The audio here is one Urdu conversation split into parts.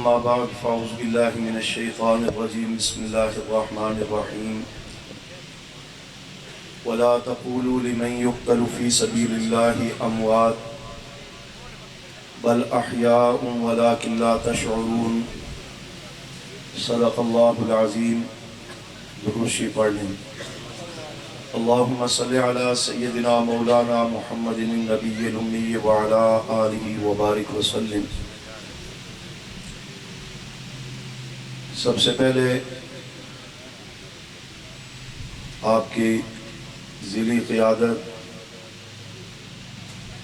أما بعد فأعوذ بالله من الشيطان الرجيم بسم الله الرحمن الرحيم ولا تقولوا لمن يقتل في سبيل الله أموات بل أحياء ولكن لا تشعرون صدق الله العظيم دروشی پڑھ لیں اللهم صل على سيدنا مولانا محمد النبي الأمي وعلى آله وبارك وسلم۔ سب سے پہلے آپ کی ذیلی قیادت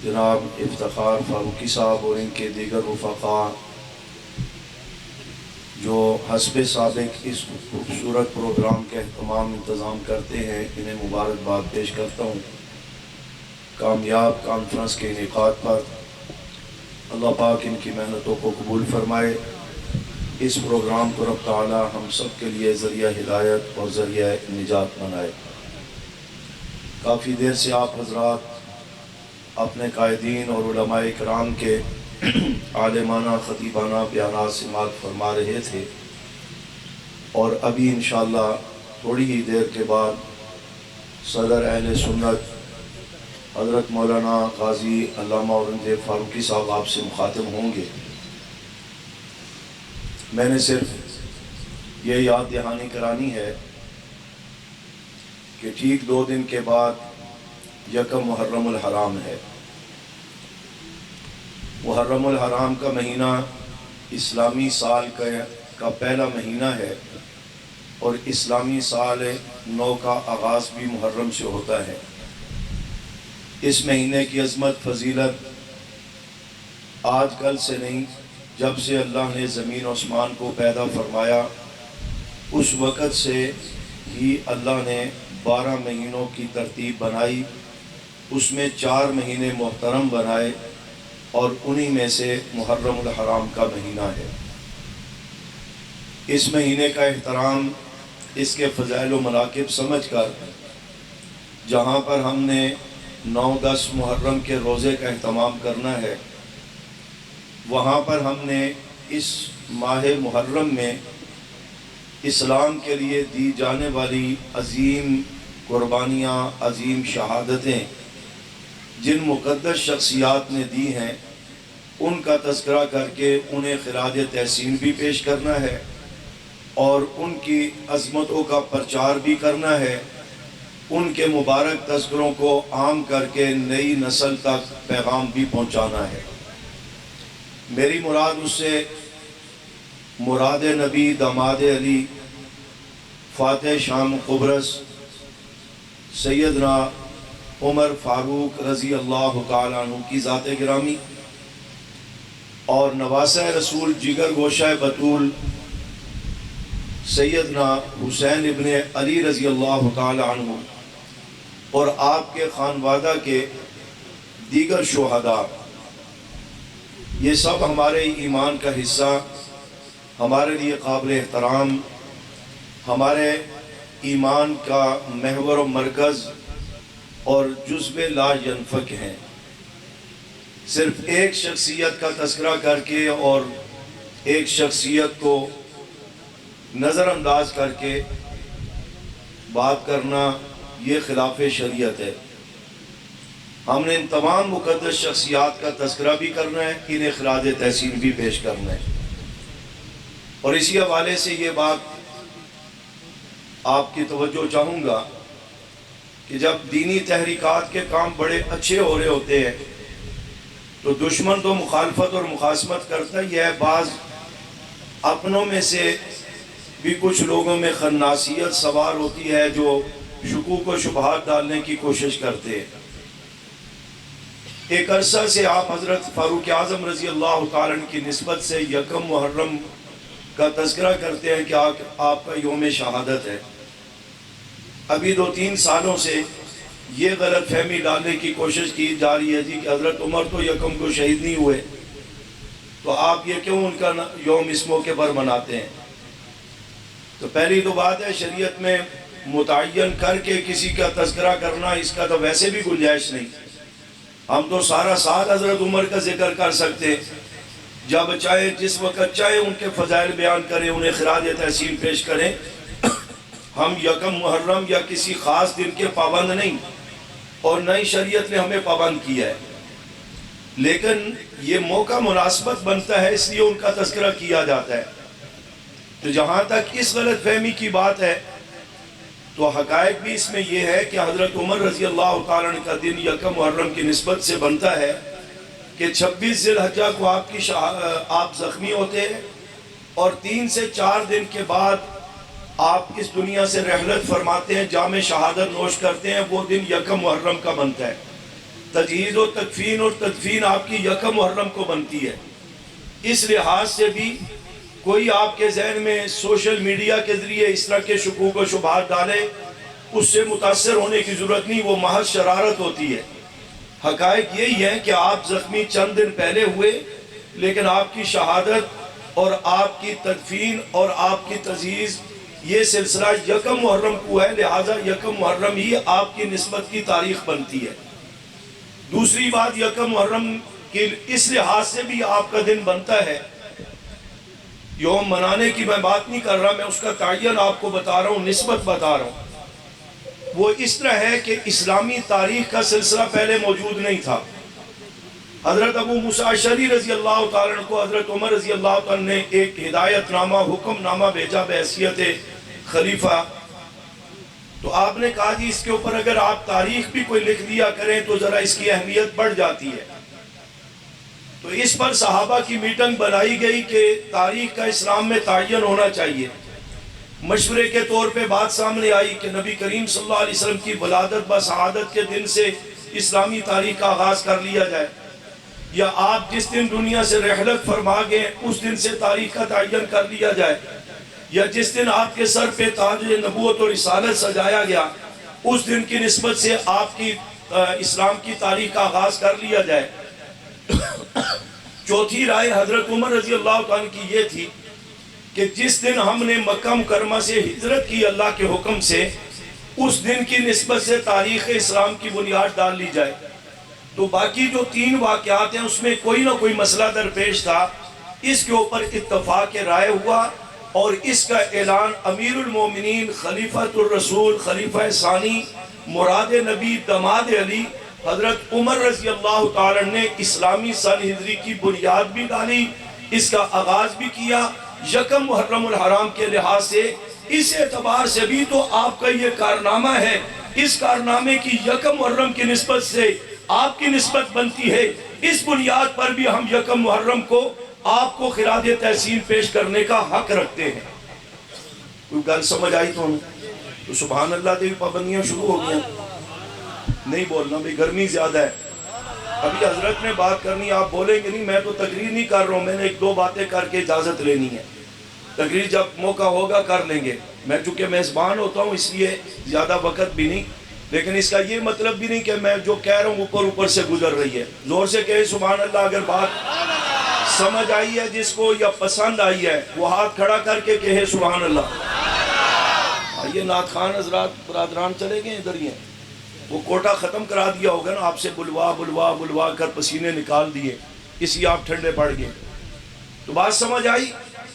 جناب افتخار فاروقی صاحب اور ان کے دیگر رفقاء جو حسب سابق اس خوبصورت پروگرام کے اہتمام انتظام کرتے ہیں، انہیں مبارکباد پیش کرتا ہوں کامیاب کانفرنس کے انعقاد پر۔ اللہ پاک ان کی محنتوں کو قبول فرمائے، اس پروگرام کو رب تعالی ہم سب کے لیے ذریعہ ہدایت اور ذریعہ نجات بنائے۔ کافی دیر سے آپ حضرات اپنے قائدین اور علماء کرام کے عالمانہ خطیبانہ بیانات سماعت فرما رہے تھے، اور ابھی انشاءاللہ تھوڑی ہی دیر کے بعد صدر اہل سنت حضرت مولانا قاضی علامہ اورنگزیب فاروقی صاحب آپ سے مخاطب ہوں گے۔ میں نے صرف یہ یاد دہانی کرانی ہے کہ ٹھیک 2 دن کے بعد یکم محرم الحرام ہے۔ محرم الحرام کا مہینہ اسلامی سال کا پہلا مہینہ ہے، اور اسلامی سال نو کا آغاز بھی محرم سے ہوتا ہے۔ اس مہینے کی عظمت فضیلت آج کل سے نہیں، جب سے اللہ نے زمین و آسمان کو پیدا فرمایا اس وقت سے ہی اللہ نے 12 مہینوں کی ترتیب بنائی، اس میں 4 مہینے محترم بنائے، اور انہی میں سے محرم الحرام کا مہینہ ہے۔ اس مہینے کا احترام، اس کے فضائل و مناقب سمجھ کر جہاں پر ہم نے 9-10 محرم کے روزے کا اہتمام کرنا ہے، وہاں پر ہم نے اس ماہ محرم میں اسلام کے لیے دی جانے والی عظیم قربانیاں، عظیم شہادتیں جن مقدس شخصیات نے دی ہیں، ان کا تذکرہ کر کے انہیں خراج تحسین بھی پیش کرنا ہے، اور ان کی عظمتوں کا پرچار بھی کرنا ہے، ان کے مبارک تذکروں کو عام کر کے نئی نسل تک پیغام بھی پہنچانا ہے۔ میری مراد اس سے مراد نبی داماد علی فاتح شام قبرص سیدنا عمر فاروق رضی اللہ تعالیٰ عنہ کی ذات گرامی، اور نواسہ رسول جگر گوشہ بطول سیدنا حسین ابن علی رضی اللہ تعالیٰ عنہ، اور آپ کے خانوادہ کے دیگر شہداء، یہ سب ہمارے ایمان کا حصہ، ہمارے لیے قابل احترام، ہمارے ایمان کا محور و مرکز اور جزو لا ینفک ہیں۔ صرف ایک شخصیت کا تذکرہ کر کے اور ایک شخصیت کو نظر انداز کر کے بات کرنا یہ خلاف شریعت ہے۔ ہم نے ان تمام مقدس شخصیات کا تذکرہ بھی کرنا ہے، انہیں خراج تحسین بھی پیش کرنا ہے۔ اور اسی حوالے سے یہ بات آپ کی توجہ چاہوں گا کہ جب دینی تحریکات کے کام بڑے اچھے ہو رہے ہوتے ہیں تو دشمن تو مخالفت اور مخاصمت کرتا ہی ہے، بعض اپنوں میں سے بھی کچھ لوگوں میں خناسیت سوار ہوتی ہے جو شکوک و شبہات ڈالنے کی کوشش کرتے ہیں۔ ایک عرصہ سے آپ حضرت فاروق اعظم رضی اللہ تعالیٰ عنہ کی نسبت سے یکم محرم کا تذکرہ کرتے ہیں کہ آپ کا یوم شہادت ہے۔ ابھی 2-3 سالوں سے یہ غلط فہمی ڈالنے کی کوشش کی جا رہی ہے کہ حضرت عمر تو یکم کو شہید نہیں ہوئے، تو آپ یہ کیوں ان کا یوم اس موقع پر مناتے ہیں؟ تو پہلی تو بات ہے، شریعت میں متعین کر کے کسی کا تذکرہ کرنا، اس کا تو ویسے بھی گنجائش نہیں۔ ہم تو سارا سال حضرت عمر کا ذکر کر سکتے، جب چاہے جس وقت چاہے ان کے فضائل بیان کریں، انہیں خراج تحسین پیش کریں۔ ہم یکم محرم یا کسی خاص دن کے پابند نہیں، اور نہ ہی شریعت نے ہمیں پابند کیا ہے، لیکن یہ موقع مناسبت بنتا ہے، اس لیے ان کا تذکرہ کیا جاتا ہے۔ تو جہاں تک اس غلط فہمی کی بات ہے تو حقائق بھی اس میں یہ ہے کہ حضرت عمر رضی اللہ تعالیٰ عنہ کا دن یکم محرم کی نسبت سے بنتا ہے کہ 26 ذی الحجہ کو آپ زخمی ہوتے ہیں، اور 3 سے 4 دن کے بعد آپ اس دنیا سے رحلت فرماتے ہیں، جام شہادت نوش کرتے ہیں۔ وہ دن یکم محرم کا بنتا ہے۔ تجہیز و تکفین اور تدفین آپ کی یکم محرم کو بنتی ہے۔ اس لحاظ سے بھی کوئی آپ کے ذہن میں سوشل میڈیا کے ذریعے اس طرح کے شکوک و شبہات ڈالے، اس سے متاثر ہونے کی ضرورت نہیں، وہ محض شرارت ہوتی ہے۔ حقائق یہی ہے کہ آپ زخمی چند دن پہلے ہوئے، لیکن آپ کی شہادت اور آپ کی تدفین اور آپ کی تجہیز یہ سلسلہ یکم محرم کو ہے، لہٰذا یکم محرم ہی آپ کی نسبت کی تاریخ بنتی ہے۔ دوسری بات، یکم محرم کی اس لحاظ سے بھی آپ کا دن بنتا ہے، یوم منانے کی میں بات نہیں کر رہا، میں اس کا تعین آپ کو بتا رہا ہوں، نسبت بتا رہا ہوں۔ وہ اس طرح ہے کہ اسلامی تاریخ کا سلسلہ پہلے موجود نہیں تھا۔ حضرت ابو موسیٰ اشعری رضی اللہ تعالیٰ عنہ کو حضرت عمر رضی اللہ تعالیٰ نے ایک ہدایت نامہ، حکم نامہ بھیجا بحیثیت خلیفہ۔ تو آپ نے کہا جی اس کے اوپر اگر آپ تاریخ بھی کوئی لکھ دیا کریں تو ذرا اس کی اہمیت بڑھ جاتی ہے۔ تو اس پر صحابہ کی میٹنگ بنائی گئی کہ تاریخ کا اسلام میں تعین ہونا چاہیے۔ مشورے کے طور پہ بات سامنے آئی کہ نبی کریم صلی اللہ علیہ وسلم کی ولادت بشہادت کے دن سے اسلامی تاریخ کا آغاز کر لیا جائے، یا آپ جس دن دنیا سے رحلت فرما گئے اس دن سے تاریخ کا تعین کر لیا جائے، یا جس دن آپ کے سر پہ تاج نبوت اور رسالت سجایا گیا اس دن کی نسبت سے آپ کی اسلام کی تاریخ کا آغاز کر لیا جائے۔ چوتھی رائے حضرت عمر رضی اللہ عنہ کی یہ تھی کہ جس دن ہم نے مکہ مکرمہ سے ہجرت کی اللہ کے حکم سے، اس دن کی نسبت سے تاریخ اسلام کی بنیاد ڈال لی جائے۔ تو باقی جو 3 واقعات ہیں اس میں کوئی نہ کوئی مسئلہ درپیش تھا، اس کے اوپر اتفاق رائے ہوا، اور اس کا اعلان امیر المومنین خلیفۃ الرسول خلیفہ ثانی مراد نبی داماد علی حضرت عمر رضی اللہ تعالیٰ نے اسلامی سن ہجری کی بنیاد بھی ڈالی، اس کا آغاز بھی کیا یکم محرم الحرام کے لحاظ سے۔ اس اعتبار سے بھی تو آپ کا یہ کارنامہ ہے، اس کارنامے کی یکم محرم کی نسبت سے آپ کی نسبت بنتی ہے۔ اس بنیاد پر بھی ہم یکم محرم کو آپ کو خراج تحسین پیش کرنے کا حق رکھتے ہیں۔ کوئی گل سمجھ آئی تو سبحان اللہ دے پابندیاں شروع ہو گیا، نہیں بولنا بھی گرمی زیادہ ہے۔ ابھی حضرت نے بات کرنی، آپ بولیں گے نہیں، میں تو تقریر نہیں کر رہا ہوں، میں نے 1-2 باتیں کر کے اجازت لینی ہے، تقریر جب موقع ہوگا کر لیں گے۔ میں چونکہ میزبان ہوتا ہوں اس لیے زیادہ وقت بھی نہیں، لیکن اس کا یہ مطلب بھی نہیں کہ میں جو کہہ رہا ہوں اوپر سے گزر رہی ہے۔ زور سے کہے سبحان اللہ اگر بات سمجھ آئی ہے جس کو یا پسند آئی ہے، وہ ہاتھ کھڑا کر کے کہے سبحان اللہ۔ یہ نعت خوان حضرات برادران چلے گئے ادھر ہی ہیں، وہ کوٹا ختم کرا دیا ہوگا نا، آپ سے بلوا کر پسینے نکال دیے، اسی آپ ٹھنڈے پڑ گئے۔ تو بات سمجھ آئی؟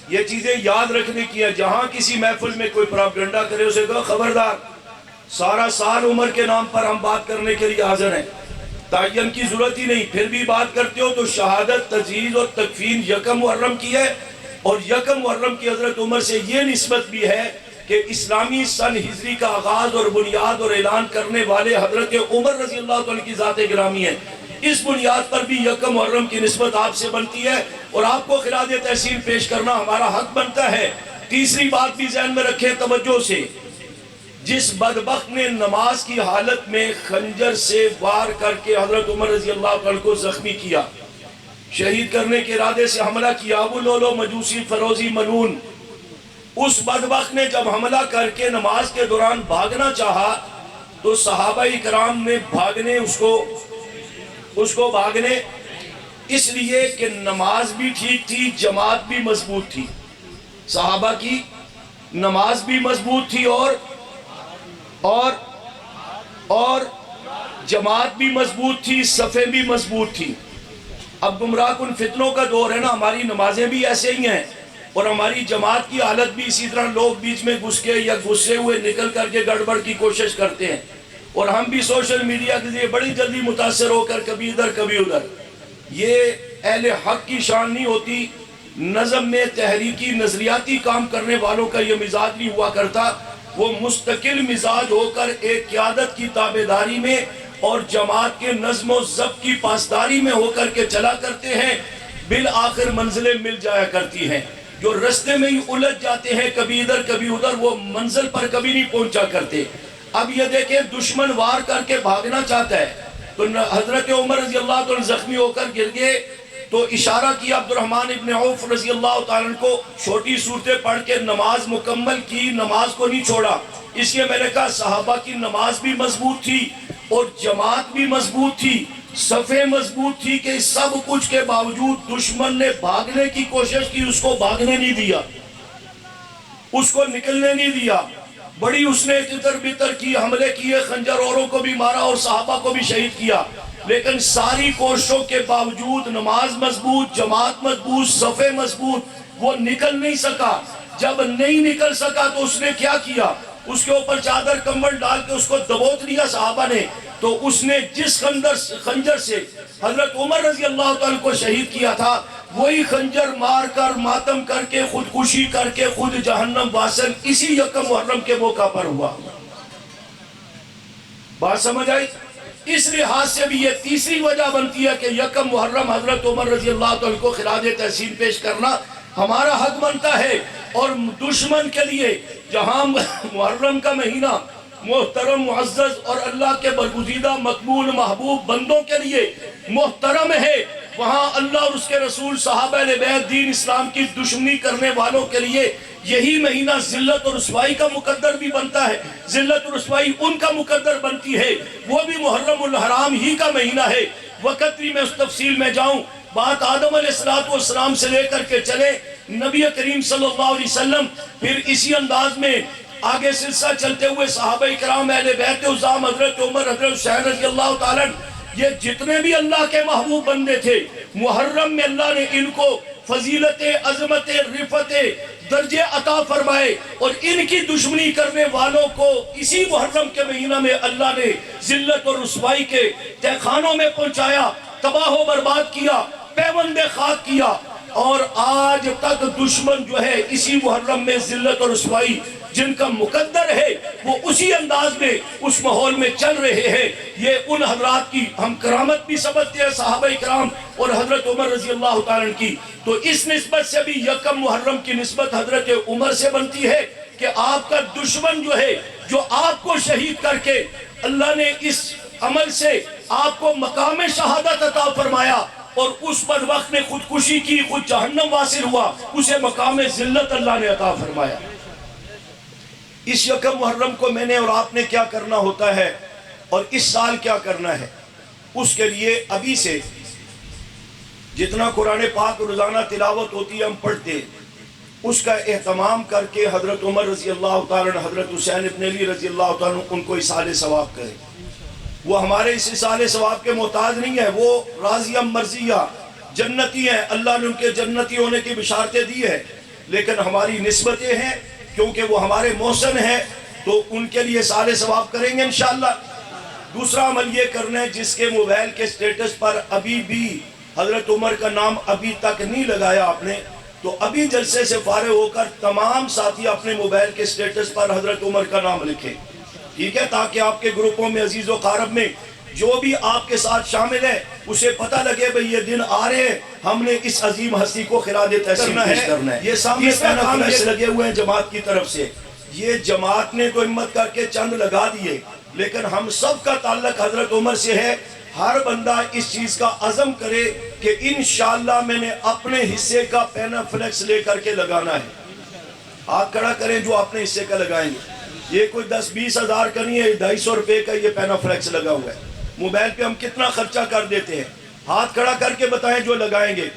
یہ چیزیں یاد رکھنے کی ہیں۔ جہاں کسی محفل میں کوئی پراپگنڈا کرے اسے کہو خبردار، سارا سال عمر کے نام پر ہم بات کرنے کے لیے حاضر ہیں، تعین کی ضرورت ہی نہیں، پھر بھی بات کرتے ہو تو شہادت تجہیز اور تکفین یکم محرم کی ہے، اور یکم محرم کی حضرت عمر سے یہ نسبت بھی ہے کہ اسلامی سن ہجری کا آغاز اور بنیاد اور اعلان کرنے والے حضرت عمر رضی اللہ عنہ کی ذات گرامی ہے۔ اس بنیاد پر بھی یکم محرم کی نسبت آپ سے بنتی ہے، اور آپ کو خراج تحسین پیش کرنا ہمارا حق بنتا ہے۔ تیسری بات بھی ذہن میں رکھیں توجہ سے، جس بدبخت نے نماز کی حالت میں خنجر سے وار کر کے حضرت عمر رضی اللہ عنہ کو زخمی کیا، شہید کرنے کے ارادے سے حملہ کیا، ابو لولو مجوسی فروزی ملعون، اس بدبخت نے جب حملہ کر کے نماز کے دوران بھاگنا چاہا تو صحابہ کرام نے اس کو بھاگنے اس لیے کہ نماز بھی ٹھیک تھی، جماعت بھی مضبوط تھی، صحابہ کی نماز بھی مضبوط تھی اور جماعت بھی مضبوط تھی، صفیں بھی مضبوط تھی۔ اب گمراہ کن فتنوں کا دور ہے نا، ہماری نمازیں بھی ایسے ہی ہیں اور ہماری جماعت کی حالت بھی اسی طرح، لوگ بیچ میں گھس کے یا غصے ہوئے نکل کر کے گڑبڑ کی کوشش کرتے ہیں، اور ہم بھی سوشل میڈیا کے لیے بڑی جلدی متاثر ہو کر کبھی ادھر کبھی ادھر۔ یہ اہل حق کی شان نہیں ہوتی، نظم میں تحریکی نظریاتی کام کرنے والوں کا یہ مزاج نہیں ہوا کرتا، وہ مستقل مزاج ہو کر ایک قیادت کی تابعداری میں اور جماعت کے نظم و ضبط کی پاسداری میں ہو کر کے چلا کرتے ہیں، بالآخر منزلیں مل جایا کرتی ہیں۔ جو رستے میں ہی الجھ جاتے ہیں کبھی ادھر کبھی ادھر، وہ منزل پر کبھی نہیں پہنچا کرتے۔ اب یہ دیکھیں، دشمن وار کر کے بھاگنا چاہتا ہے تو حضرت عمر رضی اللہ عنہ زخمی ہو کر گر گئے تو اشارہ کیا عبد الرحمن ابن عوف رضی اللہ تعالیٰ کو، چھوٹی صورتیں پڑھ کے نماز مکمل کی، نماز کو نہیں چھوڑا۔ اس لیے میں نے کہا صحابہ کی نماز بھی مضبوط تھی اور جماعت بھی مضبوط تھی، صفیں مضبوط تھی، کہ سب کچھ کے باوجود دشمن نے بھاگنے کی کوشش کی، اس کو بھاگنے نہیں دیا، اس کو نکلنے نہیں دیا، بڑی اس نے تتر بتر کی، حملے کیے، خنجر اوروں کو بھی مارا اور صحابہ کو بھی شہید کیا، لیکن ساری کوششوں کے باوجود نماز مضبوط، جماعت مضبوط، صفیں مضبوط، وہ نکل نہیں سکا۔ جب نہیں نکل سکا تو اس نے کیا کیا؟ اس کے اوپر چادر کمبل ڈال کے اس کو دبوچ لیا صحابہ نے، تو اس نے جس خنجر سے حضرت عمر رضی اللہ تعالیٰ کو شہید کیا تھا، وہی خنجر مار کر ماتم کر کے خودکشی کر کے خود جہنم واصل اسی یکم محرم کے موقع پر ہوا۔ بات سمجھ آئی؟ اس لحاظ سے بھی یہ تیسری وجہ بنتی ہے کہ یکم محرم حضرت عمر رضی اللہ تعالیٰ کو خراج تحسین پیش کرنا ہمارا حق بنتا ہے، اور دشمن کے لیے جہاں محرم کا مہینہ محترم معزز اور اللہ کے برگزیدہ مقبول محبوب بندوں کے لیے محترم ہے، وہاں اللہ اور اس کے رسول، صحابہ اہل بیت، دین اسلام کی دشمنی کرنے والوں کے لیے یہی مہینہ ذلت اور رسوائی کا مقدر بھی بنتا ہے۔ ذلت اور رسوائی ان کا مقدر بنتی ہے، وہ بھی محرم الحرام ہی کا مہینہ ہے۔ وقت میں اس تفصیل میں جاؤں، بات آدم علیہ السلام سے لے کر کے چلے نبی کریم صلی اللہ علیہ وسلم، پھر اسی انداز میں آگے سلسلہ چلتے ہوئے صحابہ کرام اہل بیت عظام، حضرت عمر، حضرت حسین رضی اللہ تعالیٰ، یہ جتنے بھی اللہ کے محبوب بندے تھے، محرم میں اللہ نے ان کو فضیلت، عظمت، رفعت، درجے عطا فرمائے، اور ان کی دشمنی کرنے والوں کو اسی محرم کے مہینہ میں اللہ نے ذلت اور رسوائی کے تہخانوں میں پہنچایا، تباہ و برباد کیا، پیوند خاک کیا، اور آج تک دشمن جو ہے اسی محرم میں ذلت اور رسوائی جن کا مقدر ہے وہ اسی انداز میں اس ماحول میں چل رہے ہیں۔ یہ ان حضرات کی ہم کرامت بھی سمجھتے ہیں، صحابہ کرام اور حضرت عمر رضی اللہ تعالیٰ کی، تو اس نسبت سے بھی یکم محرم کی نسبت حضرت عمر سے بنتی ہے کہ آپ کا دشمن جو ہے، جو آپ کو شہید کر کے اللہ نے اس عمل سے آپ کو مقام شہادت عطا فرمایا، اور اس بدبخت نے خودکشی کی، خود جہنم واصل ہوا، اسے مقام ذلت اللہ نے عطا فرمایا۔ اس یکم محرم کو میں نے اور آپ نے کیا کرنا ہوتا ہے اور اس سال کیا کرنا ہے، اس کے لیے ابھی سے جتنا قرآن پاک روزانہ تلاوت ہوتی ہے ہم پڑھتے ہیں، اس کا اہتمام کر کے حضرت عمر رضی اللہ تعالیٰ، حضرت حسین ابن علی رضی اللہ تعالیٰ ان کو اصحال ثواب کریں۔ وہ ہمارے اس اصحال ثواب کے محتاج نہیں ہے، وہ راضیہ مرضیہ جنتی ہیں، اللہ نے ان کے جنتی ہونے کی بشارتیں دی ہے، لیکن ہماری نسبتیں ہیں کیونکہ وہ ہمارے محسن ہیں، تو ان کے لیے اصحال ثواب کریں گے انشاءاللہ۔ دوسرا عمل یہ کرنا ہے، جس کے موبائل کے سٹیٹس پر ابھی بھی حضرت عمر کا نام ابھی تک نہیں لگایا آپ نے، تو ابھی جلسے سے فارغ ہو کر تمام ساتھی اپنے موبائل کے سٹیٹس پر حضرت عمر کا نام لکھیں، ٹھیک ہے، تاکہ آپ کے گروپوں میں عزیز و قارب میں جو بھی آپ کے ساتھ شامل ہے اسے پتہ لگے بھئی یہ دن آ رہے ہیں، ہم نے اس عظیم ہستی کو خراج تحسین پیش کرنا ہے۔ یہ سامنے پینہ فلیکس لگے ہوئے ہیں جماعت کی طرف سے، یہ جماعت نے تو ہمت کر کے چند لگا دیے، لیکن ہم سب کا تعلق حضرت عمر سے ہے۔ ہر بندہ اس چیز کا عزم کرے کہ انشاءاللہ میں نے اپنے حصے کا پینہ فلیکس لے کر کے لگانا ہے۔ ہاتھ کھڑا کریں جو اپنے حصے کا لگائیں گے، یہ کوئی 10-20 ہزار کا نہیں ہے، 250 روپے کا یہ پینہ فلیکس لگا ہوا ہے۔ موبائل پہ ہم کتنا خرچہ کر دیتے ہیں، ہاتھ کھڑا کر کے بتائیں جو لگائیں گے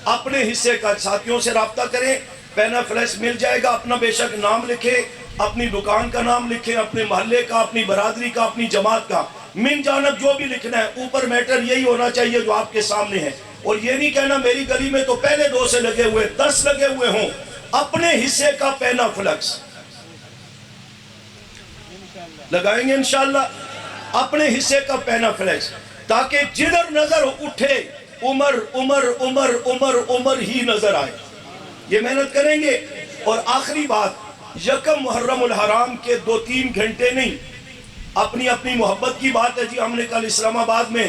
اپنے حصے کا۔ ساتھیوں سے رابطہ کریں، پینہ فلیکس مل جائے گا، اپنا بے شک نام لکھیں، اپنی دکان کا نام لکھیں، اپنے محلے کا، اپنی برادری کا، اپنی جماعت کا، من جانب جو بھی لکھنا ہے، اوپر میٹر یہی ہونا چاہیے جو آپ کے سامنے ہے۔ اور یہ نہیں کہنا میری گلی میں تو پہلے 2 سے لگے ہوئے 10 لگے ہوئے ہوں، اپنے حصے کا پینا فلکس لگائیں گے انشاءاللہ، اپنے حصے کا پینا فلکس، تاکہ جدھر نظر اٹھے عمر عمر عمر عمر عمر ہی نظر آئے۔ یہ محنت کریں گے۔ اور آخری بات، یکم محرم الحرام کے 2-3 گھنٹے نہیں، اپنی اپنی محبت کی بات ہے جی۔ ہم نے کل اسلام آباد میں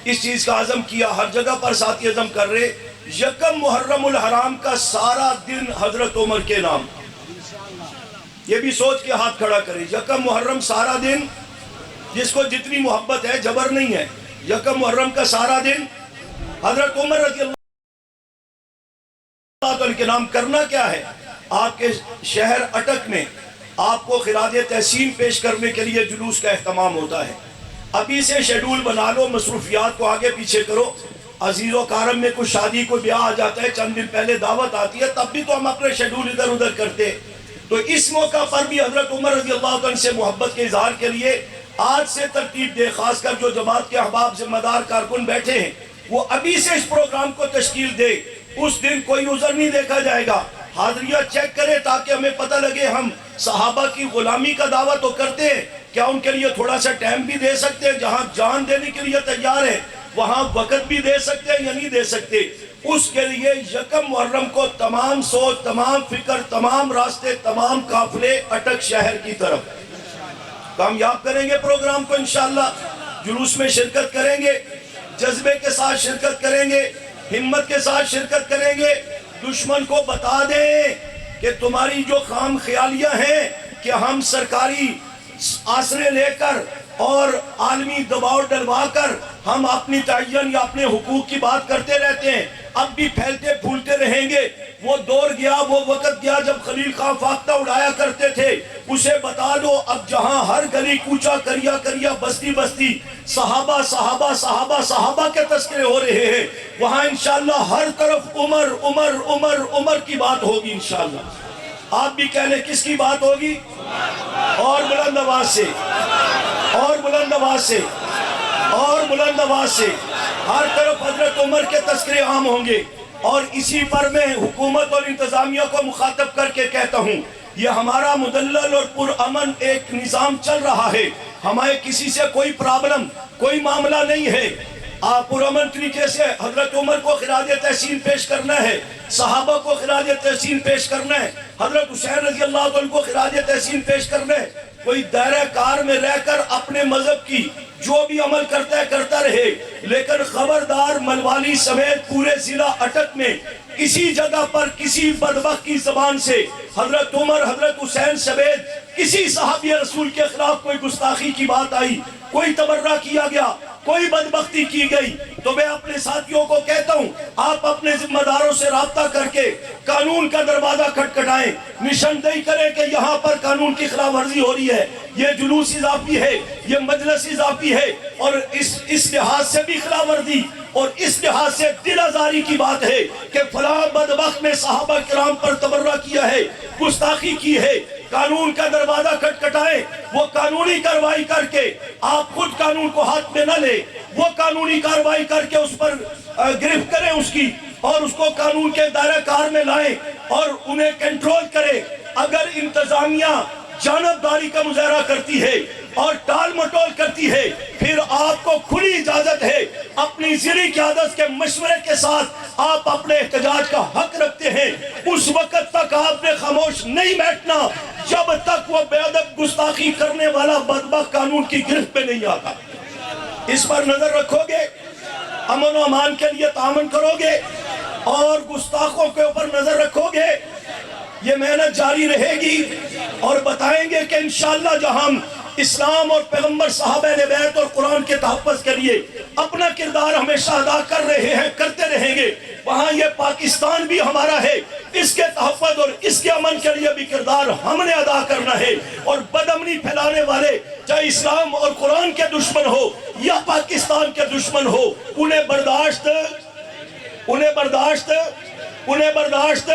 اس چیز کا عزم کیا، ہر جگہ پر ساتھی عزم کر رہے، یکم محرم الحرام کا سارا دن حضرت عمر کے نام۔ یہ بھی سوچ کے ہاتھ کھڑا کرے، یکم محرم سارا دن، جس کو جتنی محبت ہے، جبر نہیں ہے، یکم محرم کا سارا دن حضرت عمر رضی اللہ عنہ کے نام۔ کرنا کیا ہے؟ آپ کے شہر اٹک میں آپ کو خراج تحسین پیش کرنے کے لیے جلوس کا اہتمام ہوتا ہے۔ ابھی سے شیڈول بنا لو، مصروفیات کو آگے پیچھے کرو۔ عزیز و کارم میں کچھ شادی کو بیاہ آ جاتا ہے، چند دن پہلے دعوت آتی ہے، تب بھی تو ہم اپنے شیڈول ادھر ادھر کرتے۔ تو اس موقع پر بھی حضرت عمر رضی اللہ عنہ سے محبت کے اظہار کے لیے آج سے ترتیب دے، خاص کر جو جماعت کے احباب ذمہ دار کارکن بیٹھے ہیں، وہ ابھی سے اس پروگرام کو تشکیل دے۔ اس دن کوئی عذر نہیں دیکھا جائے گا، حاضریہ چیک کرے تاکہ ہمیں پتہ لگے ہم صحابہ کی غلامی کا دعویٰ تو کرتے ہیں، کیا ان کے لیے تھوڑا سا ٹائم بھی دے سکتے ہیں؟ جہاں جان دینے کے لیے تیار ہے وہاں وقت بھی دے سکتے ہیں یا نہیں دے سکتے؟ اس کے لیے یکم محرم کو تمام سوچ، تمام فکر، تمام راستے، تمام قافلے اٹک شہر کی طرف کامیاب کریں گے پروگرام کو انشاءاللہ۔ جلوس میں شرکت کریں گے، جذبے کے ساتھ شرکت کریں گے، ہمت کے ساتھ شرکت کریں گے۔ دشمن کو بتا دیں کہ تمہاری جو خام خیالیاں ہیں کہ ہم سرکاری آسرے لے کر اور عالمی دباؤ ڈلوا کر ہم اپنی تعین یا اپنے حقوق کی بات کرتے رہتے ہیں، اب بھی پھیلتے پھولتے رہیں گے۔ وہ دور گیا، وہ وقت گیا جب خلیل خان فاختہ اڑایا کرتے تھے۔ اسے بتا دو اب جہاں ہر گلی کوچہ کریا کریا بستی بستی صحابہ صحابہ صحابہ صحابہ کے تذکرے ہو رہے ہیں، وہاں انشاءاللہ ہر طرف عمر عمر عمر عمر کی بات ہوگی انشاءاللہ۔ آپ بھی کہہ لیں کس کی بات ہوگی؟ اور بلند آواز سے، اور بلند آواز سے، اور بلند آواز سے، ہر طرف حضرت عمر کے تذکرے عام ہوں گے۔ اور اسی پر میں حکومت اور انتظامیہ کو مخاطب کر کے کہتا ہوں، یہ ہمارا مدلل اور پرامن ایک نظام چل رہا ہے، ہمیں کسی سے کوئی پرابلم، کوئی معاملہ نہیں ہے۔ آپ پرامن طریقے سے حضرت عمر کو خراج تحسین پیش کرنا ہے، صحابہ کو خراج تحسین پیش کرنا ہے، حضرت حسین رضی اللہ عنہ کو خراج تحسین پیش کرنا ہے۔ کوئی دائرہ کار میں رہ کر اپنے مذہب کی جو بھی عمل کرتا ہے کرتا رہے، لیکن خبردار ملوالی سمیت پورے ضلع اٹک میں کسی جگہ پر کسی بدبخت کی زبان سے حضرت عمر، حضرت حسین سمیت کسی صحابی رسول کے خلاف کوئی گستاخی کی بات آئی، کوئی تبرہ کیا گیا، کوئی بدبختی کی گئی، تو میں اپنے ساتھیوں کو کہتا ہوں آپ اپنے ذمہ داروں سے رابطہ کر کے قانون کا دروازہ کھٹکھٹائیں، نشاندہی کریں کہ یہاں پر قانون کی خلاف ورزی ہو رہی ہے، یہ جلوس اضافی ہے، یہ مجلس اضافی ہے، اور اس لحاظ سے بھی خلاف ورزی اور اس لحاظ سے دل آزاری کی بات ہے کہ فلاں بدبخت نے صحابہ کرام پر تبرہ کیا ہے، گستاخی کی ہے۔ قانون کا دروازہ کھٹکھٹائیں، وہ قانونی کارروائی کر کے، آپ خود قانون کو ہاتھ میں نہ لے، وہ قانونی کارروائی کر کے اس پر گرفت کریں اس کی، اور اس کو قانون کے دائرہ کار میں لائیں اور انہیں کنٹرول کریں۔ اگر انتظامیہ جانبداری کا مظاہرہ کرتی ہے اور ٹال مٹول کرتی ہے، پھر آپ کو کھلی اجازت ہے اپنی ذری قیادت کے مشورے کے ساتھ آپ اپنے احتجاج کا حق رکھتے ہیں۔ اس وقت تک آپ نے خاموش نہیں بیٹھنا جب تک وہ بے ادب گستاخی کرنے والا بدبخت قانون کی گرفت پہ نہیں آتا۔ اس پر نظر رکھو گے، امن و امان کے لیے تعاون کرو گے اور گستاخوں کے اوپر نظر رکھو گے، یہ محنت جاری رہے گی اور بتائیں گے کہ انشاءاللہ جہاں ہم اسلام اور پیغمبر صحابہ اہل بیت اور قرآن کے تحفظ کے لیے اپنا کردار ہمیشہ ادا کر رہے ہیں، کرتے رہیں گے، وہاں یہ پاکستان بھی ہمارا ہے، اس کے تحفظ اور اس کے امن کے لیے بھی کردار ہم نے ادا کرنا ہے۔ اور بدامنی پھیلانے والے چاہے اسلام اور قرآن کے دشمن ہو یا پاکستان کے دشمن ہو، انہیں برداشت انہیں برداشت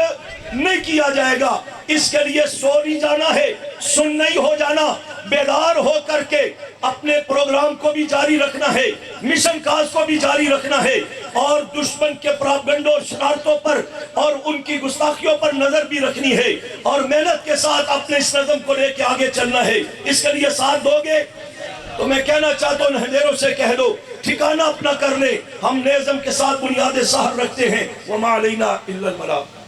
نہیں کیا جائے گا۔ اس کے لیے سو نہیں جانا ہے، سن نہیں ہو جانا، بیدار ہو کر کے اپنے پروگرام کو بھی جاری رکھنا ہے، مشن کاز کو بھی جاری رکھنا ہے، اور دشمن کے پراپگنڈوں اور شرارتوں پر اور ان کی گستاخیوں پر نظر بھی رکھنی ہے، اور محنت کے ساتھ اپنے اس نظم کو لے کے آگے چلنا ہے۔ اس کے لیے ساتھ دو گے؟ تو میں کہنا چاہتا ہوں نہدیروں سے کہہ دو، ٹھکانہ اپنا کر لیں، ہم نظم کے ساتھ بنیاد سہر رکھتے ہیں۔ وَمَا عَلَيْنَا إِلَّا الْبَلَاغُ۔